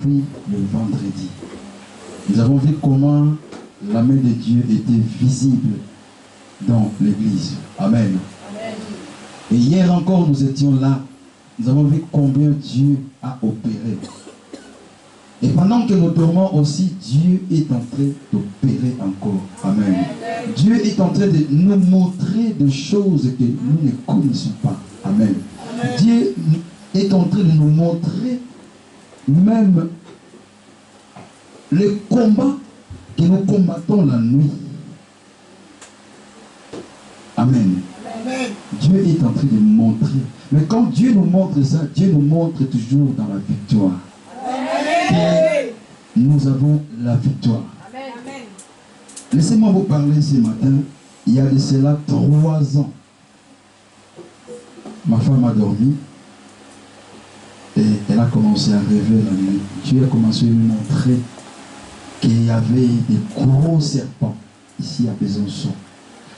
depuis le vendredi. Nous avons vu comment la main de Dieu était visible dans l'église. Amen. Amen. Et hier encore, nous étions là. Nous avons vu combien Dieu a opéré. Et pendant que nous dormons aussi, Dieu est en train d'opérer encore. Amen. Amen. Dieu est en train de nous montrer des choses que nous ne connaissons pas. Amen. Amen. Dieu est en train de nous montrer même les combats que nous combattons la nuit. Amen. Amen. Dieu est en train de nous montrer. Mais quand Dieu nous montre ça, Dieu nous montre toujours dans la victoire. Amen. Que nous avons la victoire. Amen. Laissez-moi vous parler ce matin. Il y a de cela 3 ans. Ma femme a dormi. Et elle a commencé à rêver la nuit. Dieu a commencé à lui montrer qu'il y avait des gros serpents ici à Besançon.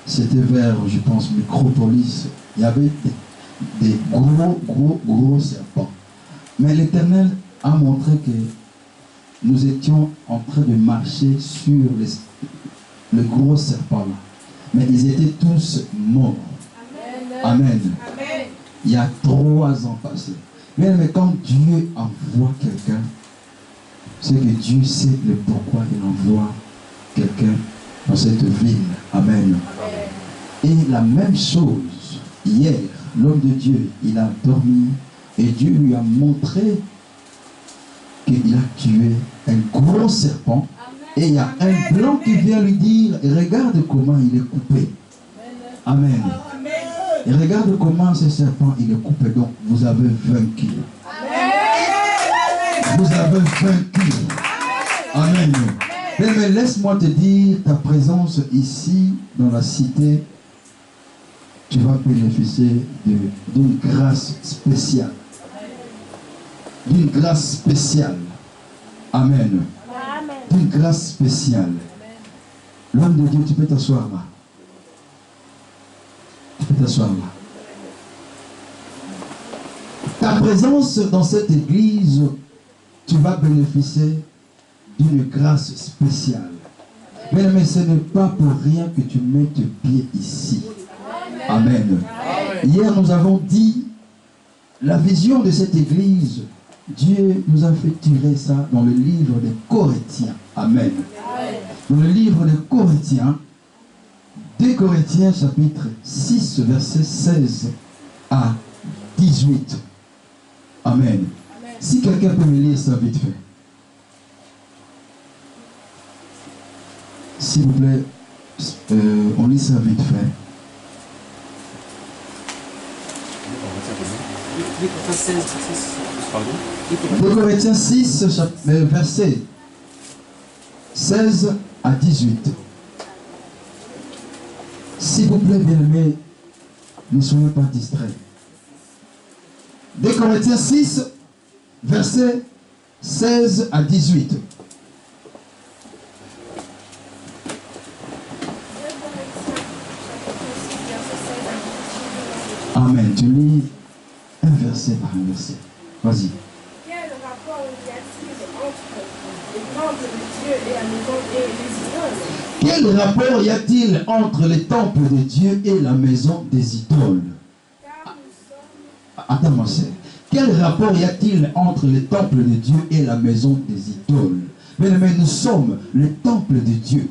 C'était vers, je pense, Micropolis. Il y avait des gros serpents. Mais l'Éternel a montré que nous étions en train de marcher sur le gros serpent là. Mais ils étaient tous morts. Amen. Amen. Amen. Il y a 3 ans passés. Mais quand Dieu envoie quelqu'un, c'est que Dieu sait le pourquoi il envoie quelqu'un dans cette ville. Amen. Amen. Et la même chose, hier, l'homme de Dieu, il a dormi et Dieu lui a montré qu'il a tué un gros serpent. Amen. Et il y a un blanc qui vient lui dire, regarde comment il est coupé. Amen. Amen. Et regarde comment ce serpent il est coupé. Donc vous avez vaincu. Amen. Vous avez vaincu. Amen. Mais laisse-moi te dire, ta présence ici dans la cité, tu vas bénéficier d'une grâce spéciale. D'une grâce spéciale. Amen. D'une grâce spéciale. L'homme de Dieu, tu peux t'asseoir là. Tu peux t'asseoir là. Ta présence dans cette église, tu vas bénéficier d'une grâce spéciale. Mais ce n'est pas pour rien que tu mets tes pieds ici. Amen. Hier, nous avons dit la vision de cette église. Dieu nous a fait tirer ça dans le livre des Corinthiens. Amen. Dans le livre des Corinthiens, 2 Corinthiens chapitre 6, verset 16 à 18. Amen. Si quelqu'un peut me lire ça vite fait. S'il vous plaît, on lit ça vite fait. 2 Corinthiens 6, verset 16 à 18. S'il vous plaît, bien-aimés, ne soyez pas distraits. 2 Corinthiens 6, verset 16 à 18. Amen. Tu lis un verset par un verset. Vas-y. Quel rapport y a-t-il entre les temples de Dieu et la maison et les idoles? Quel rapport y a-t-il entre les temples de Dieu et la maison des idoles? Attends, ma sœur. Quel rapport y a-t-il entre les temples de Dieu et la maison des idoles? Mais nous sommes le temple de Dieu.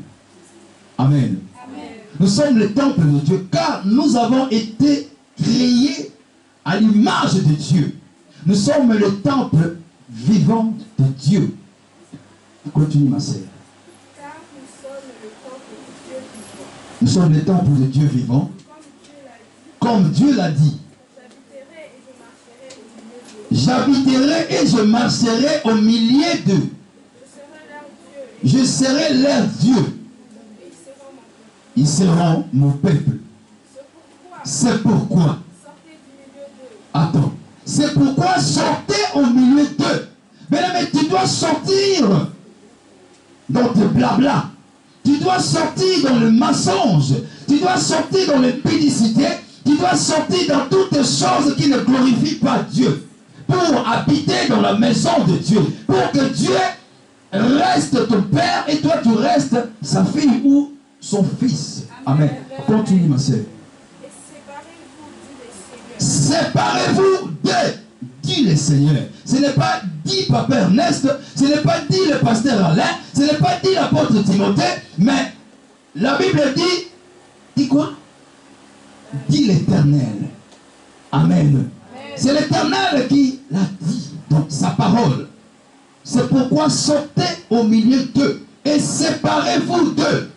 Amen. Amen. Nous sommes le temple de Dieu car nous avons été créés à l'image de Dieu. Nous sommes le temple vivant de Dieu. Continue, ma sœur. Car nous sommes le temple de Dieu vivant. Nous sommes le temple de Dieu vivant. Comme Dieu l'a dit. J'habiterai et je marcherai au milieu d'eux. Je serai leur Dieu. Ils seront mon peuple. C'est pourquoi. Attends. C'est pourquoi sortez au milieu d'eux. Mais tu dois sortir dans tes blabla. Tu dois sortir dans le mensonge. Tu dois sortir dans l'impudicité. Tu dois sortir dans toutes les choses qui ne glorifient pas Dieu. pour habiter dans la maison de Dieu, pour que Dieu reste ton père et toi tu restes sa fille ou son fils. Amen. Continue ma sœur. Et séparez-vous d'eux, dit le Seigneur. Ce n'est pas dit Papa Ernest, ce n'est pas dit le pasteur Alain, ce n'est pas dit l'apôtre Timothée, mais la Bible dit quoi? Dit l'Éternel. Amen. C'est l'Éternel qui l'a dit dans sa parole. C'est pourquoi sortez au milieu d'eux et séparez-vous d'eux.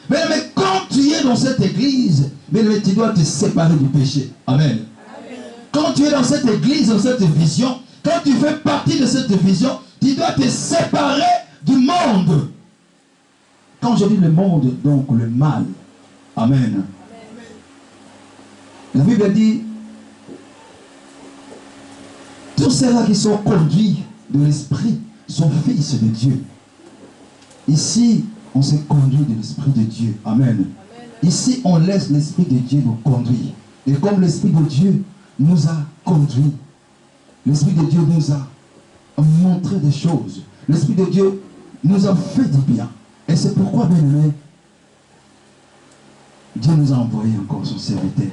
Mais quand tu es dans cette église, tu dois te séparer du péché. Amen. Quand tu es dans cette église, dans cette vision, quand tu fais partie de cette vision, tu dois te séparer du monde. Quand je dis le monde, donc le mal. Amen. La Bible dit, tous ceux-là qui sont conduits de l'esprit sont fils de Dieu. Ici, on se conduit de l'esprit de Dieu. Amen. Ici, on laisse l'esprit de Dieu nous conduire. Et comme l'esprit de Dieu nous a conduits, l'esprit de Dieu nous a montré des choses. L'esprit de Dieu nous a fait du bien. Et c'est pourquoi, bien aimé, Dieu nous a envoyé encore son serviteur.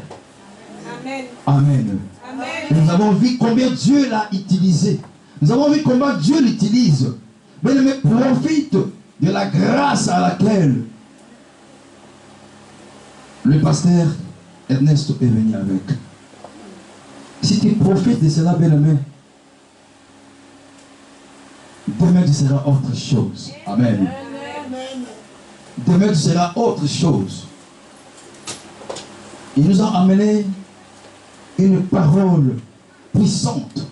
Amen. Amen. Amen. Et nous avons vu combien Dieu l'a utilisé. Nous avons vu comment Dieu l'utilise. Bien aimé, profite de la grâce à laquelle le pasteur Ernest est venu avec. Si tu profites de cela, bien aimé, demain tu seras autre chose. Amen. Demain tu seras autre chose. Il nous a amené une parole puissante,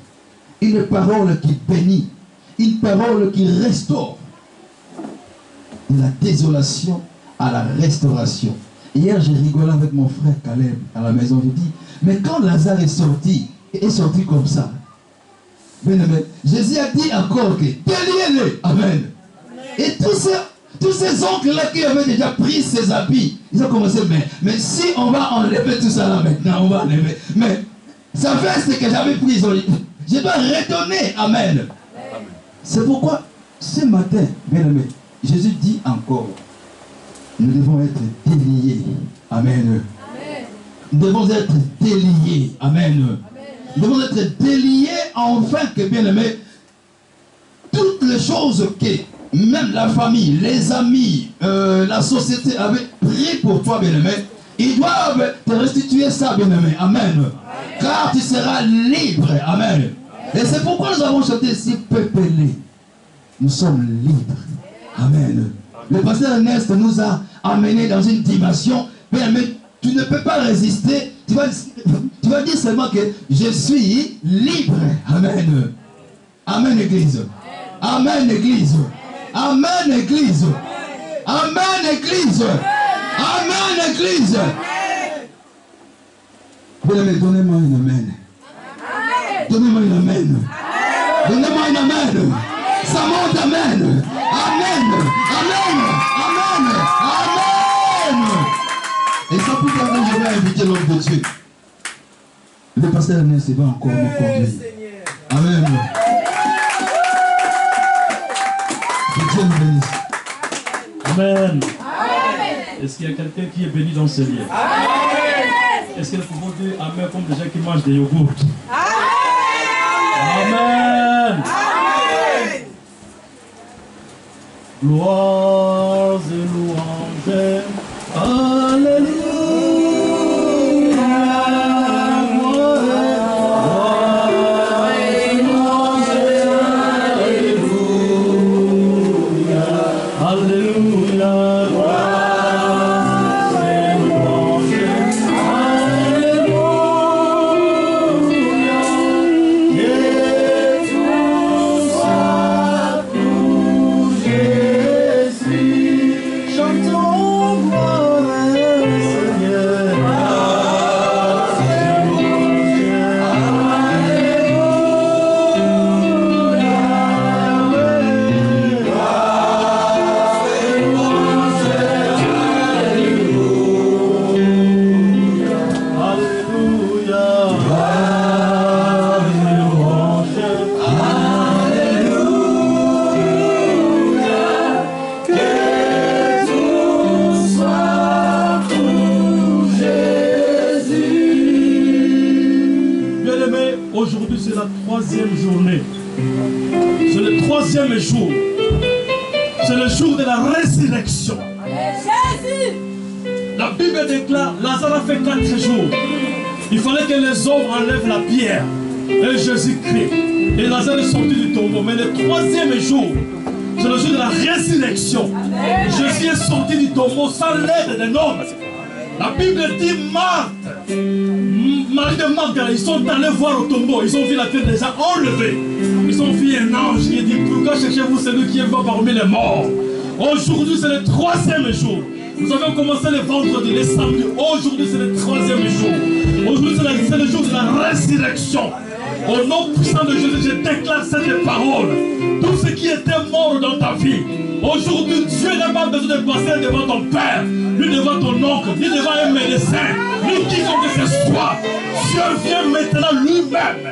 une parole qui bénit, une parole qui restaure. De la désolation à la restauration. Hier, j'ai rigolé avec mon frère Caleb à la maison. Je dis, mais quand Lazare est sorti comme ça, bien aimé, Jésus a dit encore que déliez-le. Amen. Et tous ces oncles-là qui avaient déjà pris ses habits, ils ont commencé, mais si on va enlever tout ça là maintenant, on va enlever. Mais sa veste que j'avais prise, je dois redonner. Amen. C'est pourquoi ce matin, bien aimé, Jésus dit encore, nous devons être déliés. Amen. Nous devons être déliés. Amen. Nous devons être déliés afin que, bien aimé, toutes les choses que même la famille, les amis, la société avaient pris pour toi, bien aimé, ils doivent te restituer ça, bien aimé. Amen. Car tu seras libre. Amen. Et c'est pourquoi nous avons chanté ici, peuplés. Nous sommes libres. Amen. Le pasteur Ernest nous a amenés dans une dimension, mais tu ne peux pas résister. Tu vas dire seulement que je suis libre. Amen. Amen, Église. Amen, Église. Amen, Église. Amen, Église. Amen, Église. Donnez-moi une amen. Donnez-moi une amen. Donnez-moi une amen. Ça monte, amen. Amen. Amen. Amen. Amen. Et sans plus tarder, je vais inviter l'homme de Dieu. Le pasteur Ernest va encore nous conduire. Amen. Que Dieu nous bénisse. Amen. Est-ce qu'il y a quelqu'un qui est béni dans ce lieu? Est-ce que nous pouvons dire amen comme des gens qui mangent des yogourts? Amen. Gloires et louanges. Alléluia. Chantons gloire. troisième jour, c'est le jour de la résurrection. Jésus. La Bible déclare, Lazare a fait 4 jours. Il fallait que les hommes enlèvent la pierre. Et Jésus crie. Et Lazare est sorti du tombeau. Mais le troisième jour, c'est le jour de la résurrection. Jésus est sorti du tombeau sans l'aide d'un homme. La Bible dit Marthe, Marie de Magdalene, ils sont allés voir au tombeau. Ils ont vu la pierre déjà enlevée. Ils ont vu un ange qui dit pourquoi cherchez-vous celui qui est mort parmi les morts? Aujourd'hui, c'est le troisième jour. Nous avons commencé le vendredi, le samedi. Aujourd'hui, c'est le troisième jour. Aujourd'hui, c'est le jour de la résurrection. Au nom puissant de Jésus, je déclare cette parole. Tout ce qui était mort dans ta vie, aujourd'hui, Dieu n'a pas besoin de passer devant ton père, ni devant ton oncle, ni devant un médecin, ni quiconque que ce soit. Dieu vient maintenant lui-même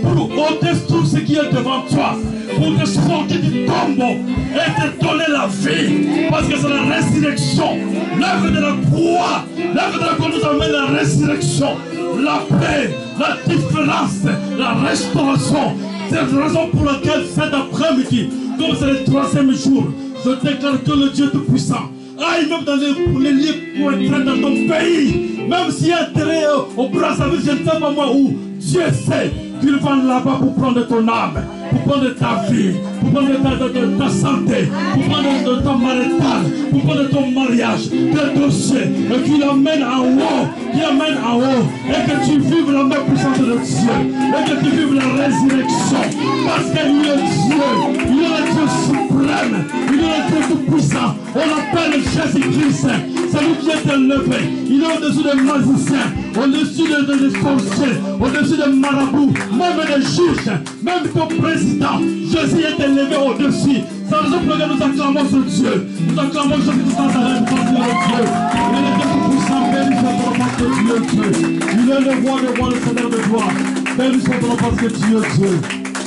pour ôter tout ce qui est devant toi, pour te sortir du tombeau et te donner la vie. Parce que c'est la résurrection, l'œuvre de la croix, l'œuvre de la croix nous amène la résurrection, la paix, la différence, la restauration. C'est la raison pour laquelle cet après-midi, comme c'est le troisième jour, je déclare que le Dieu Tout-Puissant aille même dans les lieux pointrés dans ton pays, même s'il y a intérêt au Brazzaville, je ne sais pas moi où, Dieu sait qu'il va là-bas pour prendre ton âme, pour prendre ta vie, pour prendre ta santé, pour prendre ton marital, pour prendre ton mariage, tes dossiers, et qu'il amène en haut, et que tu vives la même puissance de Dieu, et que tu vives la résurrection, parce qu'il est Dieu, il est le Dieu suprême, il est le Dieu tout-puissant, on l'appelle Jésus-Christ, c'est lui qui est élevé, il est au-dessus des magiciens, au-dessus des sorciers, au-dessus des marabouts, même des juges, même ton président, Jésus est élevé au-dessus. C'est la raison pour laquelle nous acclamons ce Dieu. Nous acclamons Jésus de Nazareth parce qu'il est Dieu. Il est le Dieu tout-puissant, béni soit ton nom parce que tu es Dieu. Il est le roi des rois, le Seigneur de gloire. Béni soit ton nom parce que tu es Dieu.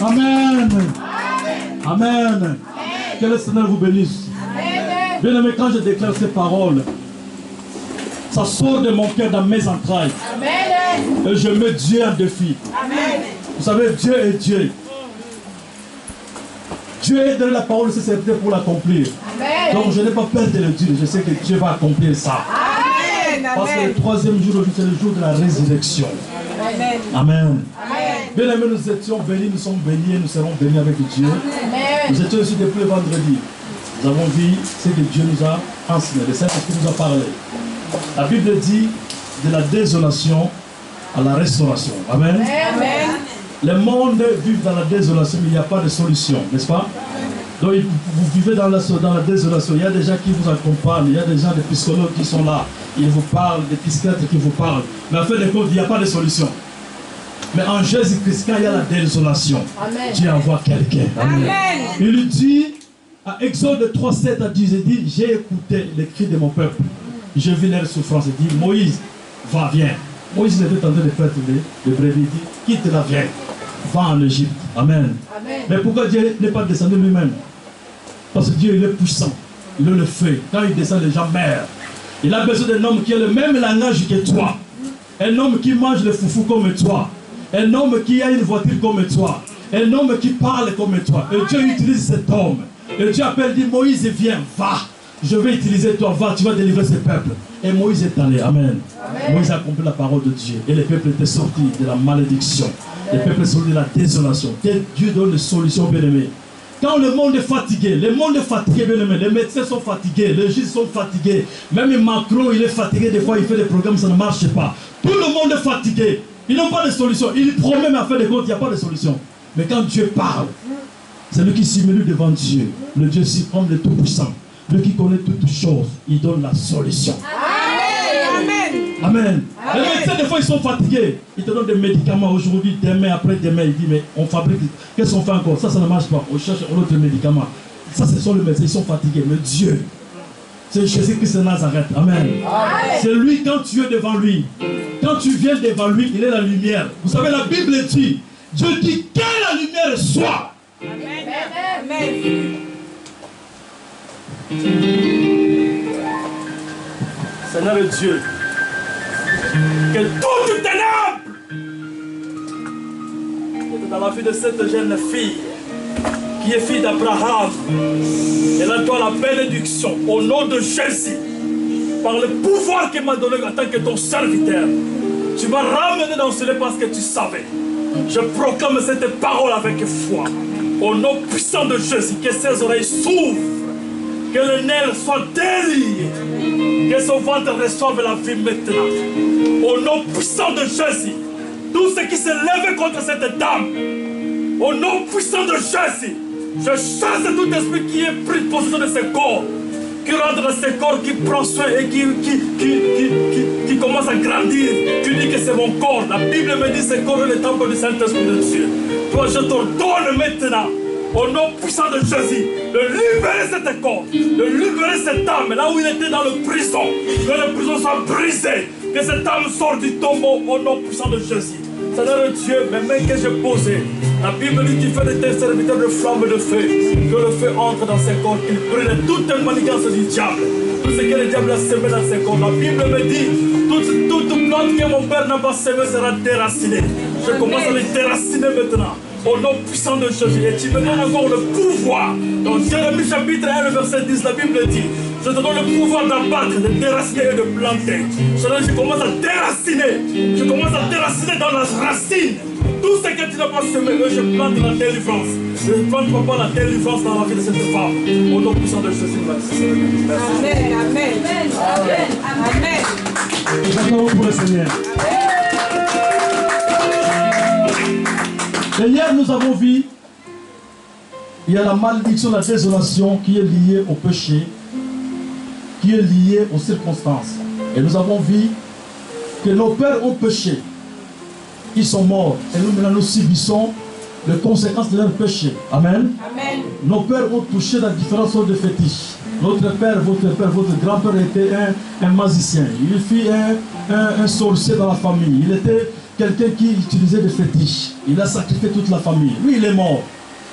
Amen. Amen. Que le Seigneur vous bénisse. Bien aimé, quand je déclare ces paroles, ça sort de mon cœur, dans mes entrailles. Amen. Et je mets Dieu en défi. Amen. Vous savez, Dieu est Dieu. Dieu est donné la parole, c'est pour l'accomplir. Donc je n'ai pas peur de le dire. Je sais que Dieu va accomplir ça. Amen. Parce que le troisième jour, c'est le jour de la résurrection. Amen. Amen. Bien aimés, nous étions bénis, nous sommes bénis et nous serons bénis avec Dieu. Amen. Nous étions ici depuis le vendredi. Nous avons vu ce que Dieu nous a enseigné, le Saint-Esprit nous a parlé. La Bible dit de la désolation à la restauration. Amen. Amen. Le monde vit dans la désolation, mais il n'y a pas de solution, n'est-ce pas? Donc vous vivez dans la désolation. Il y a des gens qui vous accompagnent, il y a des gens, des psychologues qui sont là. Ils vous parlent, des psychiatres qui vous parlent. Mais en fin de compte, il n'y a pas de solution. Mais en Jésus-Christ, quand il y a la désolation, Amen. Dieu envoie quelqu'un. Amen. Il lui dit, à Exode 3:7 à 10, il dit, j'ai écouté les cris de mon peuple. Je vis leurs souffrances. Il dit, Moïse, va, viens. Moïse était en train de faire des brebis. Il dit, quitte la vienne. Va en Égypte. Amen. Amen. Mais pourquoi Dieu n'est pas descendu lui-même? Parce que Dieu, il est puissant. Il le fait. Quand il descend, les gens meurent. Il a besoin d'un homme qui a le même langage que toi. Un homme qui mange le foufou comme toi. Un homme qui a une voiture comme toi. Un homme qui parle comme toi. Et Dieu utilise cet homme. Et Dieu appelle, dit, Moïse, viens, va. Je vais utiliser toi, va, tu vas délivrer ce peuple. Et Moïse est allé, amen. Amen. Moïse a accompli la parole de Dieu. Et le peuple était sorti de la malédiction. Le peuple est sorti de la désolation. Dieu donne des solutions, bien-aimés. Quand le monde est fatigué, bien-aimés, les médecins sont fatigués, les juges sont fatigués. Même Macron, il est fatigué, des fois il fait des programmes, ça ne marche pas. Tout le monde est fatigué. Ils n'ont pas de solution. Il promet, mais à fin de compte, il n'y a pas de solution. Mais quand Dieu parle, c'est lui qui s'humilie devant Dieu. Le Dieu suprême, le Tout-Puissant. Lui qui connaît toutes choses, il donne la solution. Amen. Amen. Les médecins, des fois, ils sont fatigués. Ils te donnent des médicaments aujourd'hui, demain, après-demain. Ils disent, mais on fabrique. Qu'est-ce qu'on fait encore? Ça ne marche pas. On cherche un autre médicament. Ça, ce sont les médecins. Ils sont fatigués. Mais Dieu, c'est Jésus-Christ de Nazareth. Amen. Amen. C'est lui, quand tu es devant lui, quand tu viens devant lui, il est la lumière. Vous savez, la Bible dit, Dieu dit que la lumière soit. Amen. Amen. Seigneur Dieu, que toute ténèbre dans la vie de cette jeune fille qui est fille d'Abraham. Elle a toi la bénédiction au nom de Jésus. Par le pouvoir qu'il m'a donné en tant que ton serviteur. Tu m'as ramené dans ce lieu parce que tu savais. Je proclame cette parole avec foi. Au nom puissant de Jésus, que ses oreilles s'ouvrent. Que le nerf soit délié. Que son ventre reçoive la vie maintenant. Au nom puissant de Jésus. Tout ce qui s'est levé contre cette dame. Au nom puissant de Jésus. Je chasse tout esprit qui est pris possession de ce corps. Qui rentre dans ce corps, qui prend soin et qui commence à grandir. Tu dis que c'est mon corps. La Bible me dit que ce corps est le temple du Saint-Esprit de Dieu. Toi, je t'ordonne maintenant, au nom puissant de Jésus, de libérer cet corps, de libérer cette âme, là où il était dans le prison. Que la prison soit brisée. Que cette âme sorte du tombeau au nom puissant de Jésus. Seigneur Dieu, mes mains que j'ai posées, la Bible dit qu'il fait de tes serviteurs de flammes de feu, que le feu entre dans ses corps, qu'il prenne toute manigance du diable, tout ce que le diable a semé dans ses corps. La Bible me dit, toute plante que mon père n'a pas semée sera déracinée. Je commence à les déraciner maintenant, au nom puissant de Jésus. Et tu me donnes encore le pouvoir. Dans Jérémie chapitre 1, verset 10, la Bible dit, je te donne le pouvoir d'abattre, de déraciner et de planter. Je commence à déraciner. Je commence à déraciner dans la racine. Tout ce que tu n'as pas semé, je plante la délivrance. Je plante papa la délivrance dans la vie de cette femme. Au nom puissant de Jésus. Amen, amen, amen, amen. J'attends pour le Seigneur. Et hier, nous avons vu, il y a la malédiction, la désolation qui est liée au péché, qui est liée aux circonstances. Et nous avons vu que nos pères ont péché. Ils sont morts. Et nous, maintenant, nous subissons les conséquences de leur péché. Amen. Amen. Nos pères ont touché dans différentes sortes de fétiches. Notre père, votre grand-père était un magicien. Il fut un sorcier dans la famille. Il était quelqu'un qui utilisait des fétiches. Il a sacrifié toute la famille. Lui, il est mort.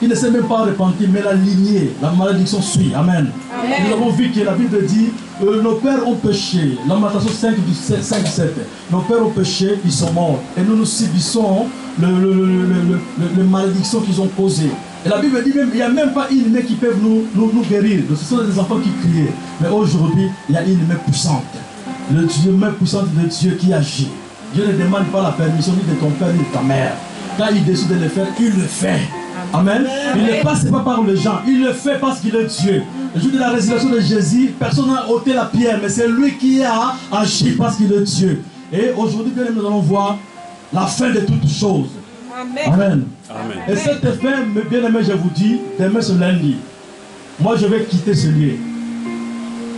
Il ne s'est même pas repenti, mais la lignée, la malédiction suit. Amen. Amen. Nous avons vu que la Bible dit, nos pères ont péché. Lamentation 5, 7. Nos pères ont péché, ils sont morts. Et nous subissons les malédictions qu'ils ont causées. Et la Bible dit même, il n'y a même pas une main qui peut nous guérir. Ce sont des enfants qui criaient. Mais aujourd'hui, il y a une main puissante. Le Dieu, main puissante de Dieu qui agit. Dieu ne demande pas la permission ni de ton père ni de ta mère. Quand il décide de le faire, il le fait. Amen. Il ne passe pas par les gens. Il le fait parce qu'il est Dieu. Le jour de la résurrection de Jésus, personne n'a ôté la pierre, mais c'est lui qui a agi parce qu'il est Dieu. Et aujourd'hui, bien, nous allons voir la fin de toutes choses. Amen. Amen. Amen. Et cette fin, bien aimé, je vous dis, demain ce lundi, moi je vais quitter ce lieu.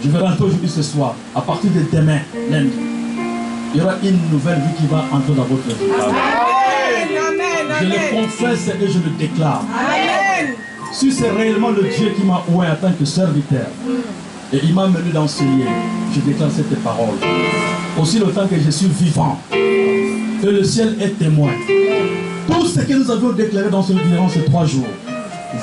Je vais rentrer aujourd'hui ce soir. À partir de demain, lundi, il y aura une nouvelle vie qui va entrer dans votre vie. Amen. Je le confesse et je le déclare. Amen. Si c'est réellement le Dieu qui m'a oué en tant que serviteur, et il m'a mené dans ce lieu, je déclare cette parole. Aussi longtemps que je suis vivant, et le ciel est témoin. Tout ce que nous avons déclaré durant ces 3 jours,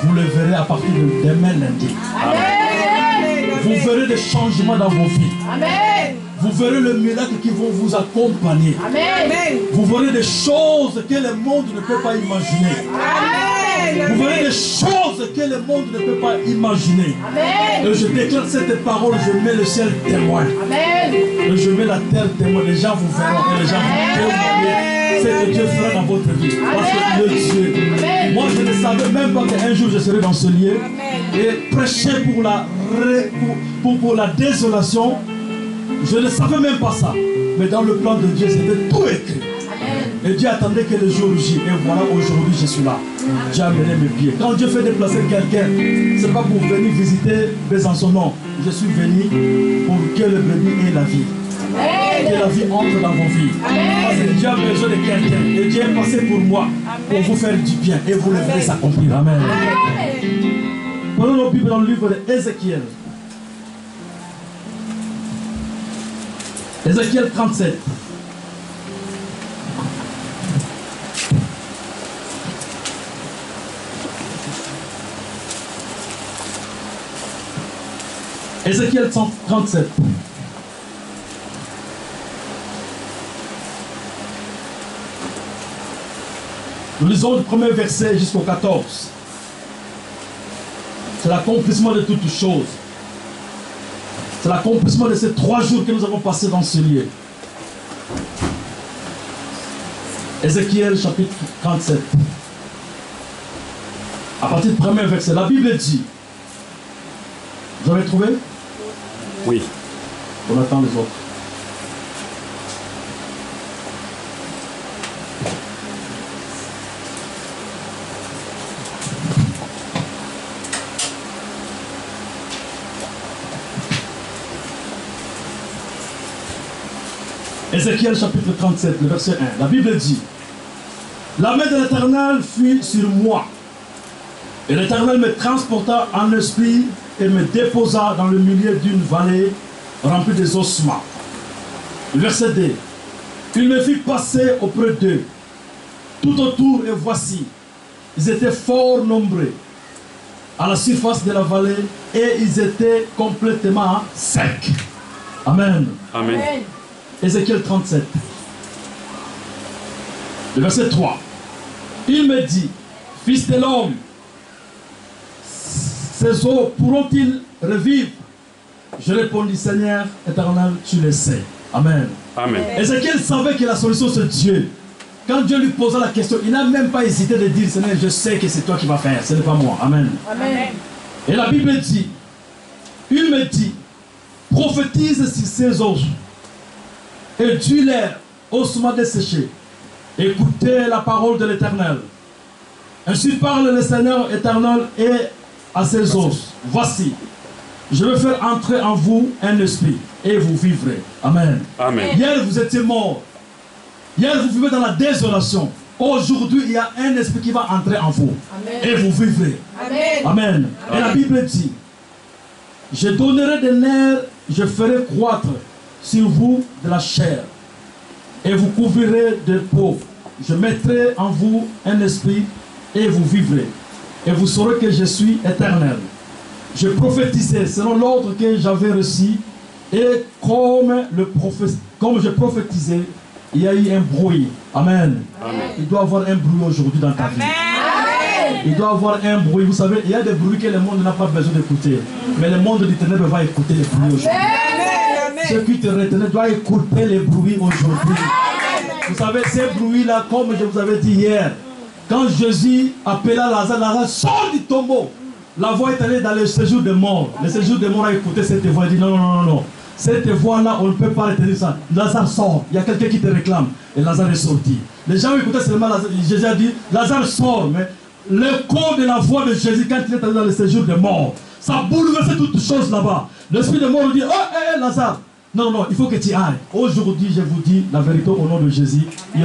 vous le verrez à partir de demain lundi. Amen. Vous verrez des changements dans vos vies. Amen. Vous verrez le miracle qui vont vous accompagner. Amen. Vous verrez des choses que le monde ne peut pas imaginer. Amen. Vous verrez des choses que le monde ne peut pas imaginer. Amen. Et je déclare cette parole, je mets le ciel témoin. Amen. Et je mets la terre témoin. Les gens vous verront et les gens vous témoigner ce que Dieu fera dans votre vie. Parce que Dieu. Amen. Moi, je ne savais même pas qu'un jour je serai dans ce lieu. Amen. Et prêcher pour la désolation. Je ne savais même pas ça. Mais dans le plan de Dieu, c'était tout écrit. Amen. Et Dieu attendait que le jour J. Et voilà, aujourd'hui, je suis là. Dieu a mené mes pieds. Quand Dieu fait déplacer quelqu'un, ce n'est pas pour venir visiter Besançon. Non. Je suis venu pour que le bébé ait la vie. Amen. Que la vie entre dans vos vies. Amen. Parce que Dieu a besoin de quelqu'un. Et Dieu est passé pour moi. Amen. Pour vous faire du bien. Et vous le verrez s'accomplir. Amen. Prenons nos Bibles dans le livre d'Ézéchiel. Ézéchiel 37. Ézéchiel 37. Nous lisons le premier verset jusqu'au 14. C'est l'accomplissement de toutes choses. C'est l'accomplissement de ces 3 jours que nous avons passés dans ce lieu. Ézéchiel chapitre 37. À partir du premier verset, la Bible dit. Vous avez trouvé? Oui. On attend les autres. Ézéchiel chapitre 37, le verset 1. La Bible dit: la main de l'Éternel fut sur moi. Et l'Éternel me transporta en esprit et me déposa dans le milieu d'une vallée remplie des ossements. Le verset 2. Il me fit passer auprès d'eux, tout autour, et voici, ils étaient fort nombreux à la surface de la vallée et ils étaient complètement secs. Amen. Amen. Ézéchiel 37. Le verset 3. Il me dit: fils de l'homme, ces eaux pourront-ils revivre? Je répondis: Seigneur éternel, tu le sais. Amen. Amen. Ézéchiel savait que la solution c'est Dieu. Quand Dieu lui posa la question, il n'a même pas hésité de dire: Seigneur, je sais que c'est toi qui vas faire, ce n'est pas moi. Amen. Amen. Et la Bible dit, il me dit: prophétise sur ces os et dis-leur, ossements desséchés, écoutez la parole de l'Éternel. Ainsi parle le Seigneur éternel et à ses os. Voici, je vais faire entrer en vous un esprit et vous vivrez. Amen. Amen. Hier vous étiez morts. Hier vous vivez dans la désolation. Aujourd'hui il y a un esprit qui va entrer en vous. Amen. Et vous vivrez. Amen. Amen. Et la Bible dit: je donnerai des nerfs, je ferai croître sur vous de la chair, et vous couvrirez de peau. Je mettrai en vous un esprit, et vous vivrez. Et vous saurez que je suis éternel. Je prophétisais selon l'ordre que j'avais reçu, et comme je prophétisais, il y a eu un bruit. Amen. Amen. Il doit y avoir un bruit aujourd'hui dans ta vie. Il doit y avoir un bruit. Vous savez, il y a des bruits que le monde n'a pas besoin d'écouter. Mais le monde du ténèbre va écouter les bruits aujourd'hui. Ceux qui te retenaient doivent écouter les bruits aujourd'hui. Vous savez, ces bruits-là, comme je vous avais dit hier, quand Jésus appela Lazare, Lazare sort du tombeau. La voix est allée dans le séjour des morts. Le séjour des morts a écouté cette voix et dit: non, non, non, non. Cette voix-là, on ne peut pas retenir ça. Lazare sort. Il y a quelqu'un qui te réclame. Et Lazare est sorti. Les gens écoutaient seulement Lazare. Jésus a dit: Lazare sort. Mais l'écho de la voix de Jésus quand il est allé dans le séjour des morts, ça bouleversait toutes choses là-bas. L'esprit de mort lui dit: oh, Lazare. Non, non, il faut que tu ailles. Aujourd'hui, je vous dis la vérité au nom de Jésus.